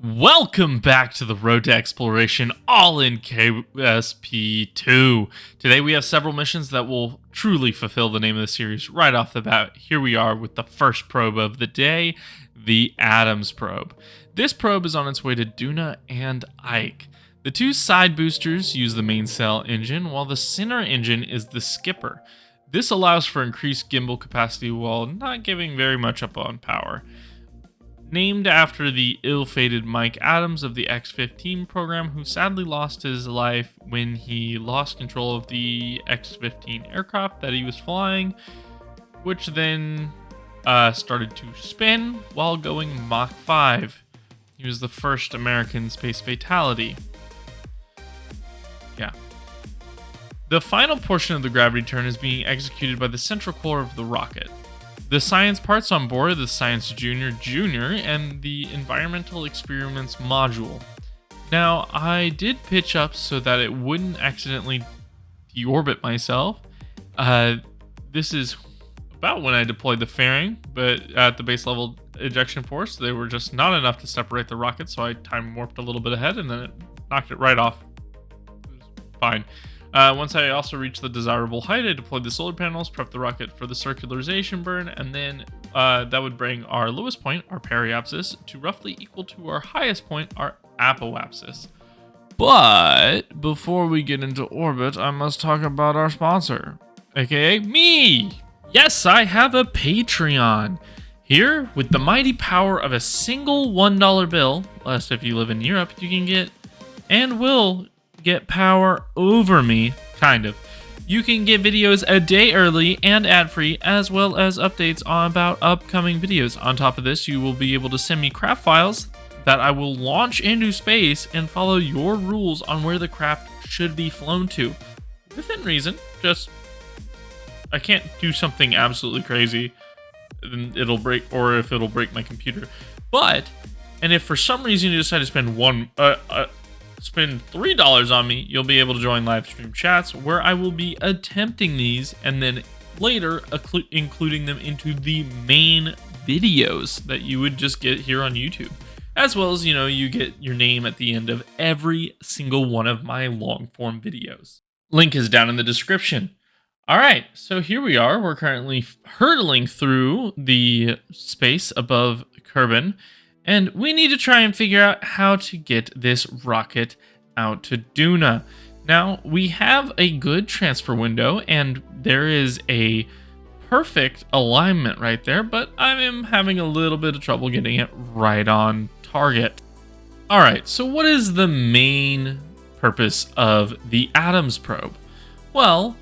Welcome back to the Road to Exploration, all in KSP2. Today we have several missions that will truly fulfill the name of the series right off the bat. Here we are with the first probe of the day, the Adams probe. This probe is on its way to Duna and Ike. The two side boosters use the main cell engine, while the center engine is the skipper. This allows for increased gimbal capacity while not giving very much up on power. Named after the ill-fated Mike Adams of the X-15 program, who sadly lost his life when he lost control of the X-15 aircraft that he was flying, which then started to spin while going Mach 5. He was the first American space fatality. Yeah. The final portion of the gravity turn is being executed by the central core of the rocket. The science parts on board are the Science Junior and the Environmental Experiments module. Now, I did pitch up so that it wouldn't accidentally deorbit myself. This is about when I deployed the fairing, but at the base level ejection force, they were just not enough to separate the rocket, so I time warped a little bit ahead and then it knocked it right off. It was fine. Once I also reached the desirable height, I deployed the solar panels, prepped the rocket for the circularization burn, and then that would bring our lowest point, our periapsis, to roughly equal to our highest point, our apoapsis. But before we get into orbit, I must talk about our sponsor, aka me! Yes, I have a Patreon. Here, with the mighty power of a single $1 bill, lest if you live in Europe, you can get, and will get power over me, kind of. You can get videos a day early and ad-free, as well as updates about upcoming videos. On top of this, you will be able to send me craft files that I will launch into space and follow your rules on where the craft should be flown to. Within reason, just I can't do something absolutely crazy, then it'll break, or if it'll break my computer. But, and if for some reason you decide to spend spend $3 on me, you'll be able to join live stream chats where I will be attempting these and then later including them into the main videos that you would just get here on YouTube. As well as, you get your name at the end of every single one of my long form videos. Link is down in the description. All right, so here we are. We're currently hurtling through the space above Kebin. And we need to try and figure out how to get this rocket out to Duna. Now, we have a good transfer window, and there is a perfect alignment right there, but I am having a little bit of trouble getting it right on target. All right, so what is the main purpose of the Adams probe? Well,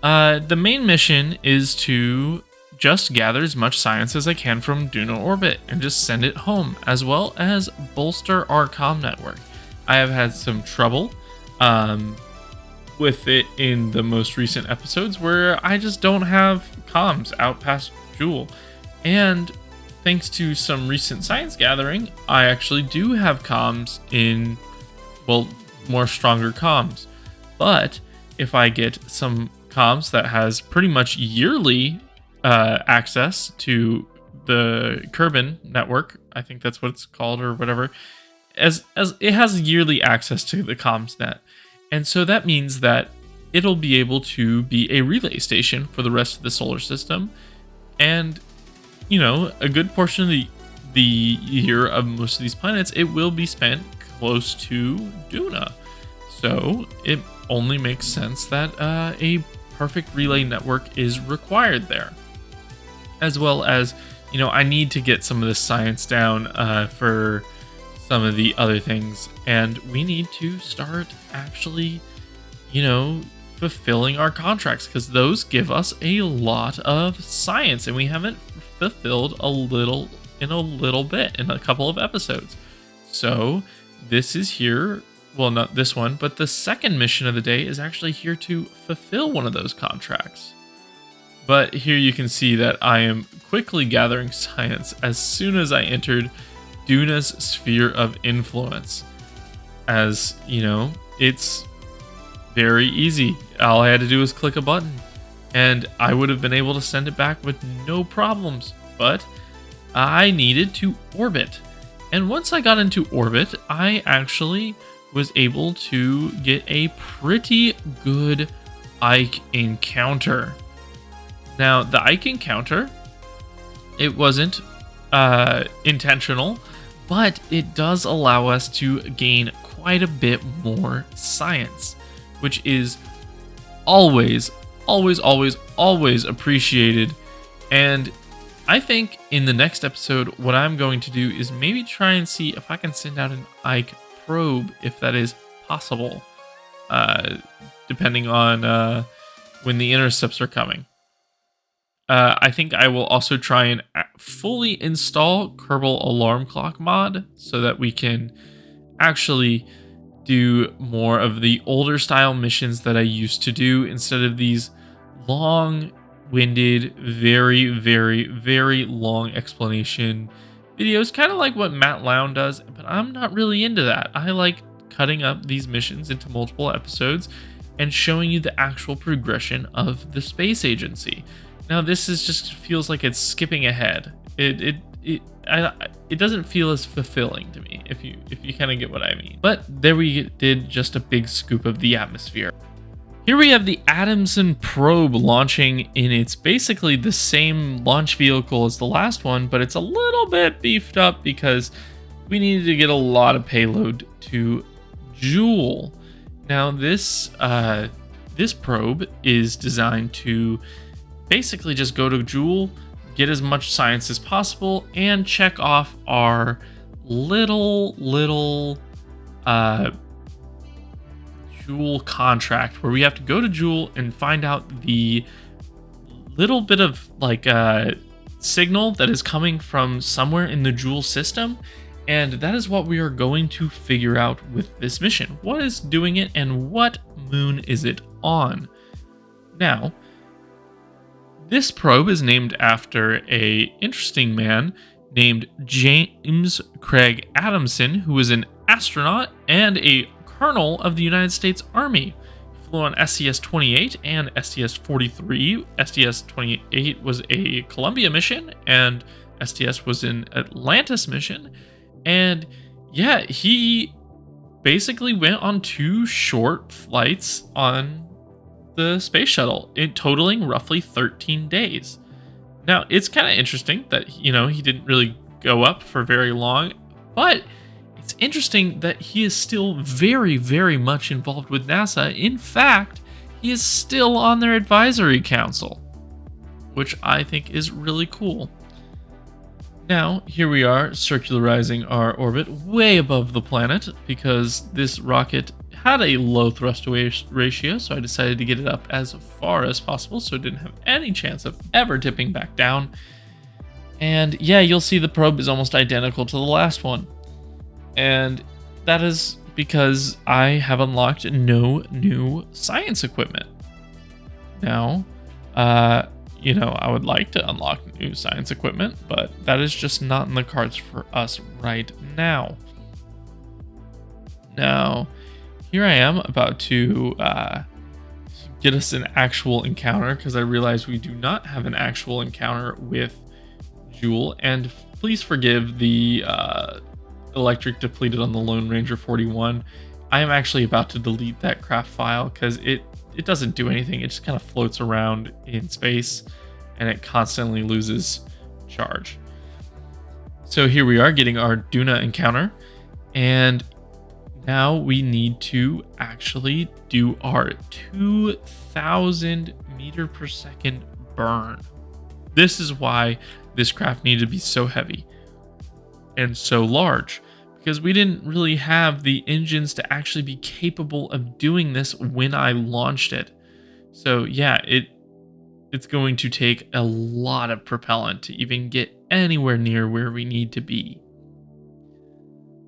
the main mission is to just gather as much science as I can from Duna orbit and just send it home, as well as bolster our comm network. I have had some trouble with it in the most recent episodes where I just don't have comms out past Jool. And thanks to some recent science gathering, I actually do have comms in, well, more stronger comms. But if I get some comms that has pretty much yearly access to the Kebin network, I think that's what it's called or whatever, as it has yearly access to the comms net, and so that means that it'll be able to be a relay station for the rest of the solar system, and a good portion of the year of most of these planets it will be spent close to Duna, so it only makes sense that a perfect relay network is required there. As well as, I need to get some of the science down for some of the other things. And we need to start actually, fulfilling our contracts, because those give us a lot of science. And we haven't fulfilled in a couple of episodes. So this is here. Well, not this one, but the second mission of the day is actually here to fulfill one of those contracts. But here you can see that I am quickly gathering science as soon as I entered Duna's sphere of influence. As, it's very easy. All I had to do was click a button, and I would have been able to send it back with no problems. But I needed to orbit. And once I got into orbit, I actually was able to get a pretty good Ike encounter. Now, the Ike encounter, it wasn't intentional, but it does allow us to gain quite a bit more science, which is always appreciated. And I think in the next episode, what I'm going to do is maybe try and see if I can send out an Ike probe, if that is possible, depending on when the intercepts are coming. I think I will also try and fully install Kerbol alarm clock mod so that we can actually do more of the older style missions that I used to do instead of these long-winded, very long explanation videos, kind of like what Matt Lown does, but I'm not really into that. I like cutting up these missions into multiple episodes and showing you the actual progression of the space agency. Now this is just feels like it's skipping ahead. It doesn't feel as fulfilling to me, if you kind of get what I mean. But there we did just a big scoop of the atmosphere. Here we have the Adamson probe launching in its basically the same launch vehicle as the last one, but it's a little bit beefed up because we needed to get a lot of payload to Jool. Now this probe is designed to basically just go to Jool, get as much science as possible, and check off our little Jool contract where we have to go to Jool and find out the little bit of like signal that is coming from somewhere in the Jool system. And that is what we are going to figure out with this mission. What is doing it and what moon is it on? Now, this probe is named after an interesting man named James Craig Adamson, who was an astronaut and a colonel of the United States Army. He flew on STS-28 and STS-43. STS-28 was a Columbia mission, and STS was an Atlantis mission. And yeah, he basically went on 2 short flights on the space shuttle, totaling roughly 13 days. Now, it's kind of interesting that, he didn't really go up for very long, but it's interesting that he is still very much involved with NASA. In fact, he is still on their advisory council, which I think is really cool. Now, here we are circularizing our orbit way above the planet because this rocket had a low thrust ratio, so I decided to get it up as far as possible so it didn't have any chance of ever tipping back down. And yeah, you'll see the probe is almost identical to the last one. And that is because I have unlocked no new science equipment. Now, I would like to unlock new science equipment, but that is just not in the cards for us right now. Now, here I am about to get us an actual encounter because I realize we do not have an actual encounter with Jool. And please forgive the electric depleted on the Lone Ranger 41. I am actually about to delete that craft file because it doesn't do anything. It just kind of floats around in space and it constantly loses charge. So here we are getting our Duna encounter, and now we need to actually do our 2,000 meter per second burn. This is why this craft needed to be so heavy and so large, because we didn't really have the engines to actually be capable of doing this when I launched it. So yeah, it's going to take a lot of propellant to even get anywhere near where we need to be.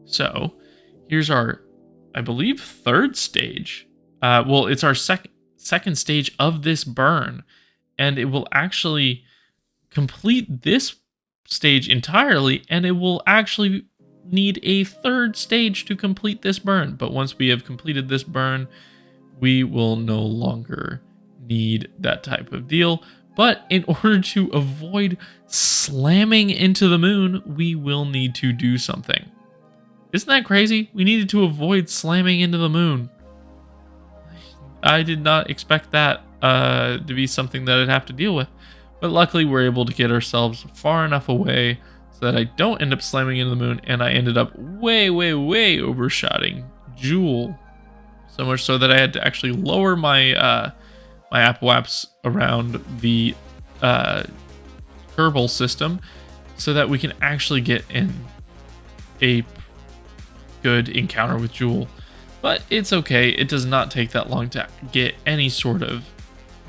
So here's our, I believe, 3rd stage. Well, it's our second stage of this burn, and it will actually complete this stage entirely, and it will actually need a 3rd stage to complete this burn. But once we have completed this burn, we will no longer need that type of deal. But in order to avoid slamming into the moon, we will need to do something. Isn't that crazy? We needed to avoid slamming into the moon. I did not expect that to be something that I'd have to deal with. But luckily, we're able to get ourselves far enough away so that I don't end up slamming into the moon, and I ended up way, way, way overshotting Jool. So much so that I had to actually lower my my apoaps around the Kerbol system so that we can actually get in a good encounter with Jool. But it's okay. It does not take that long to get any sort of,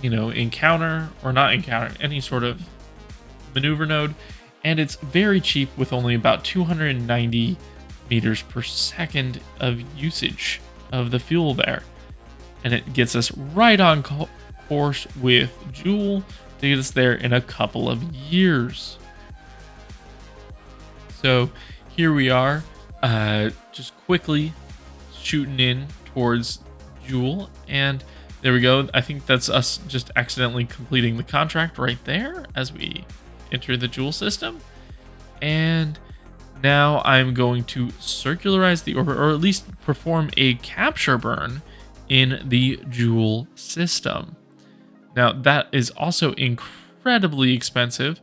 encounter, or not encounter, any sort of maneuver node. And it's very cheap with only about 290 meters per second of usage of the fuel there. And it gets us right on course with Jool to get us there in a couple of years. So here we are, just quickly shooting in towards Jool, and there we go. I think that's us just accidentally completing the contract right there as we enter the Jool system. And now I'm going to circularize the orbit, or at least perform a capture burn in the Jool system. Now that is also incredibly expensive,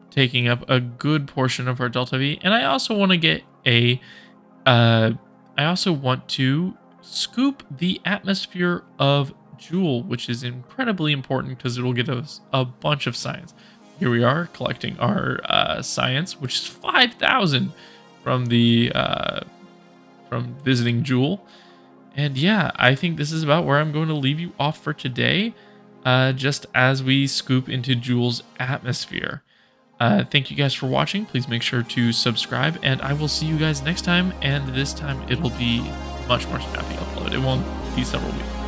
taking up a good portion of our delta V, and I also want to get a I also want to scoop the atmosphere of Jool, which is incredibly important because it will get us a bunch of science. Here we are collecting our science, which is 5,000 from the from visiting Jool. And yeah, I think this is about where I'm going to leave you off for today, just as we scoop into Jool's atmosphere. Thank you guys for watching. Please make sure to subscribe, and I will see you guys next time. And this time it'll be much more snappy upload. It won't be several weeks.